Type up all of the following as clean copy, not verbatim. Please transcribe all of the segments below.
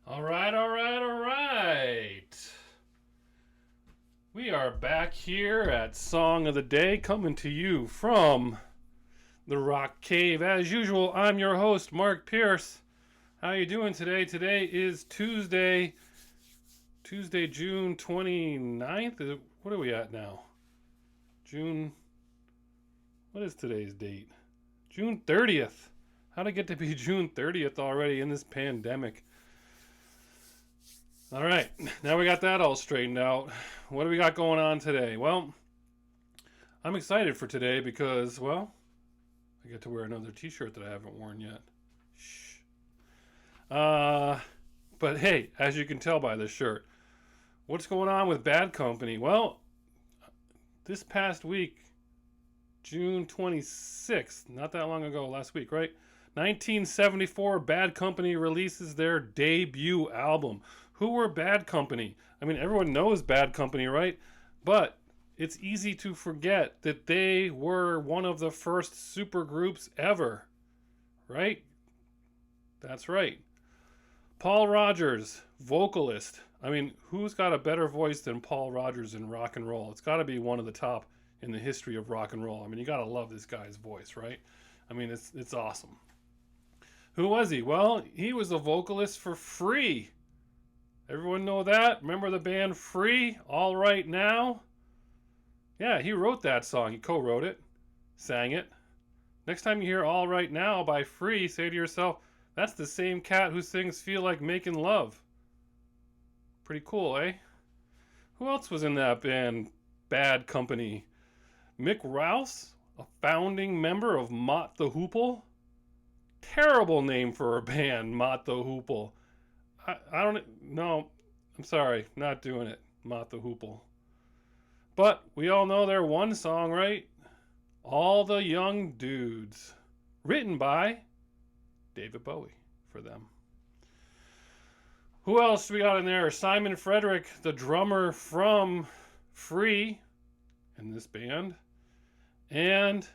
All right, all right, all right. We are back here at Song of the Day, coming to you from the Rock Cave. As usual, I'm your host, Mark Pierce. How you doing today? Today is Tuesday, June 29th. What are we at now? June, what is today's date? June 30th. How'd it get to be June 30th already in this pandemic? All right, now we got that all straightened out. What do we got going on today? Well, I'm excited for today because, well, I get to wear another t-shirt that I haven't worn yet. Shh. Uh, but hey, as you can tell by this shirt, what's going on with Bad Company? Well, this past week, June 26th, not that long ago, last week, right? 1974, Bad Company releases their debut album. Who were Bad Company? I mean, everyone knows Bad Company, right? But it's easy to forget that they were one of the first supergroups ever, right? That's right. Paul Rodgers, vocalist. I mean, who's got a better voice than Paul Rodgers in rock and roll? It's got to be one of the top in the history of rock and roll. I mean, you got to love this guy's voice, right? I mean, it's awesome. Who was he? Well, he was a vocalist for Free. Everyone know that? Remember the band Free? All Right Now? Yeah, he wrote that song. He co-wrote it, sang it. Next time you hear All Right Now by Free, say to yourself, that's the same cat who sings Feel Like Making Love. Pretty cool, eh? Who else was in that band, Bad Company? Mick Rouse, a founding member of Mott the Hoople. Terrible name for a band, Mott the Hoople. I don't no, I'm sorry, not doing it, Mott the Hoople. But we all know their one song, right? All the Young Dudes, written by David Bowie for them. Who else we got in there? Simon Frederick, the drummer from Free in this band, and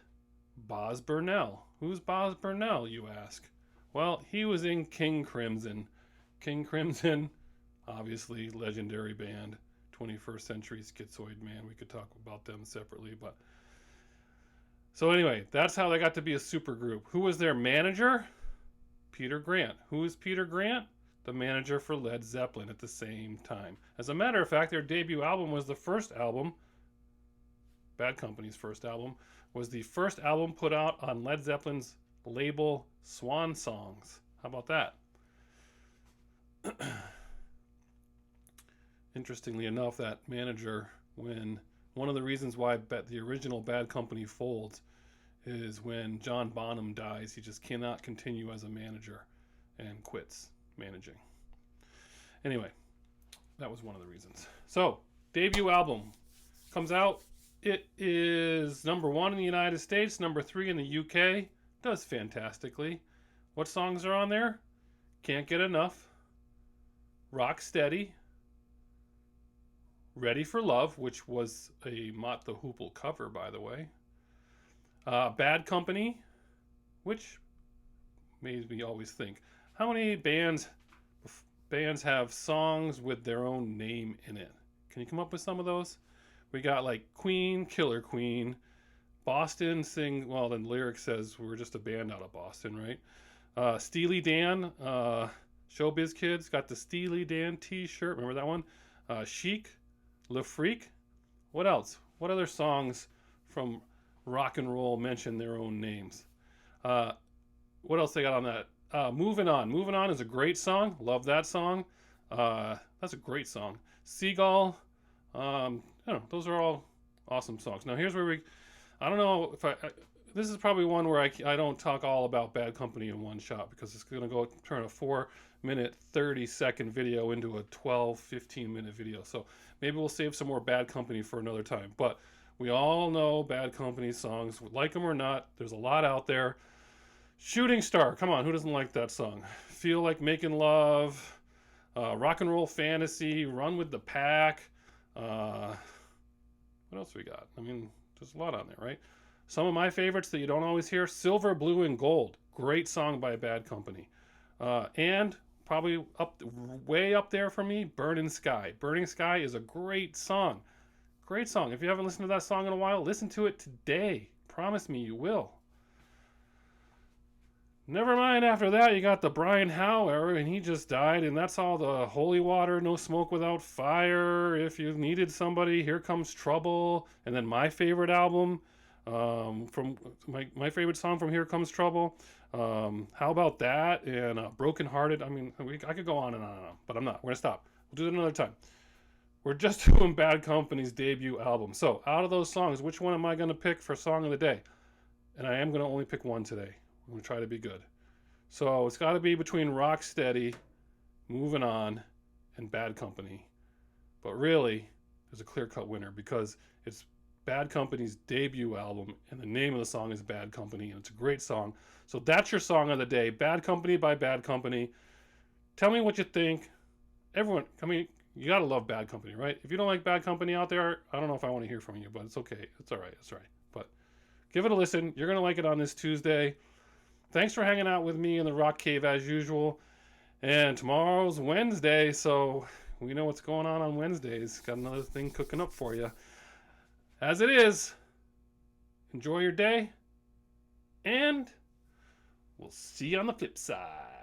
Boz Burnell. Who's Boz Burnell, you ask? Well, he was in King Crimson. King Crimson, obviously legendary band, 21st Century Schizoid Man. We could talk about them separately, but so anyway, that's how they got to be a supergroup. Who was their manager? Peter Grant. Who is Peter Grant? The manager for Led Zeppelin at the same time. As a matter of fact, their debut album was the first album, Bad Company's first album, was the first album put out on Led Zeppelin's label Swan Songs. How about that? Interestingly enough, that manager, when one of the reasons why the original Bad Company folds is when John Bonham dies, he just cannot continue as a manager and quits managing. Anyway, that was one of the reasons. So, debut album comes out. It is number 1 in the United States, number 3 in the UK. Does fantastically. What songs are on there? Can't Get Enough, Rock Steady, Ready for Love, which was a Mott the Hoople cover, by the way. Bad Company, which made me always think, how many bands have songs with their own name in it? Can you come up with some of those? We got like Queen, Killer Queen, Boston sing, well, the lyric says we're just a band out of Boston, right? Steely Dan, Showbiz Kids got the Steely Dan t-shirt. Remember that one? Chic, Le Freak. What else? What other songs from rock and roll mention their own names? What else they got on that? Moving On. Moving On is a great song. Love that song. That's a great song. Seagull. I don't know. Those are all awesome songs. Now here's where I don't know if this is probably one where I don't talk all about Bad Company in one shot because it's going to go turn a 4-minute, 30-second video into a 12, 15-minute video. So maybe we'll save some more Bad Company for another time. But we all know Bad Company songs. Like them or not, there's a lot out there. Shooting Star. Come on, who doesn't like that song? Feel Like Making Love. Rock and Roll Fantasy. Run with the Pack. What else we got? I mean, there's a lot on there, right? Some of my favorites that you don't always hear, Silver, Blue, and Gold. Great song by Bad Company. And probably way up there for me, Burning Sky. Burning Sky is a great song. Great song. If you haven't listened to that song in a while, listen to it today. Promise me you will. Never mind, after that, you got the Brian Howe era, and he just died, and that's all the Holy Water, No Smoke Without Fire. If you needed somebody, Here Comes Trouble. And then my favorite album, from my favorite song from Here Comes Trouble. How about that? And Broken Hearted. I mean, I could go on and on, but I'm not. We're going to stop. We'll do it another time. We're just doing Bad Company's debut album. So, out of those songs, which one am I going to pick for Song of the Day? And I am going to only pick one today. I'm going to try to be good. So it's got to be between Rocksteady, Moving On, and Bad Company. But really, there's a clear-cut winner because it's Bad Company's debut album, and the name of the song is Bad Company, and it's a great song. So that's your song of the day, Bad Company by Bad Company. Tell me what you think. Everyone, I mean, you got to love Bad Company, right? If you don't like Bad Company out there, I don't know if I want to hear from you, but it's okay. It's all right. It's all right. But give it a listen. You're going to like it on this Tuesday. Thanks for hanging out with me in the Rock Cave as usual. And tomorrow's Wednesday, so we know what's going on Wednesdays. Got another thing cooking up for you. As it is, enjoy your day, and we'll see you on the flip side.